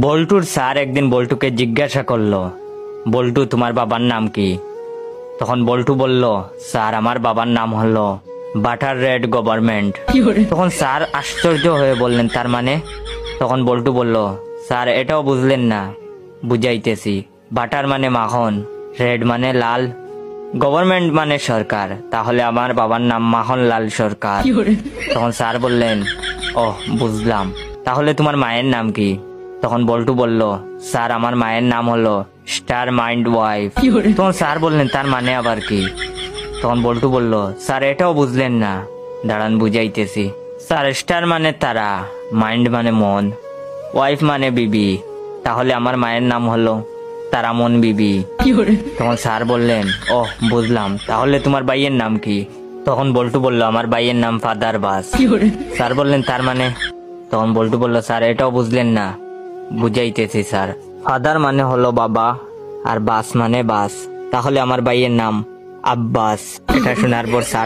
বল্টুর স্যার একদিন বল্টুকে জিজ্ঞাসা করলো, বল্টু তোমার বাবার নাম কি? তখন বল্টু বলল, স্যার আমার বাবার নাম হলো বাটার রেড গভর্নমেন্ট। তখন স্যার আশ্চর্য হয়ে বললেন, তার মানে? তখন বল্টু বলল, স্যার এটাও বুঝলেন না? বুঝাইতেছি। বাটার মানে মাখন, রেড মানে লাল, গভর্নমেন্ট মানে সরকার, তাহলে আমার বাবার নাম মাখনলাল সরকার। তখন স্যার বললেন, ওহ বুঝলাম, তাহলে তোমার মায়ের নাম কি? তখন বল্টু বলল, স্যার আমার মায়ের নাম হলো স্টার মাইন্ড ওয়াইফ। তখন স্যার বললেন, তার মানে আবার কি? তখন বল্টু বলল, স্যার এটাও বুঝলেন না? দাঁড়ান বুঝাইতেছি। স্যার স্টার মানে তারা, মাইন্ড মানে মন, ওয়াইফ মানে বিবি, তাহলে আমার মায়ের নাম হলো তারামন বিবি। তখন স্যার বললেন, ওহ বুঝলাম, তাহলে তোমার ভাইয়ের নাম কি? তখন বল্টু বলল, আমার ভাইয়ের নাম ফাদার বাস। স্যার বললেন, তার মানে? তখন বল্টু বলল, স্যার এটাও বুঝলেন না? বুঝাইতেছি স্যার। ফাদার মানে হলো বাবা, আর বাস মানে বাস, তাহলে আমার ভাইয়ের নাম আব্বাস। এটা শোনার পর স্যার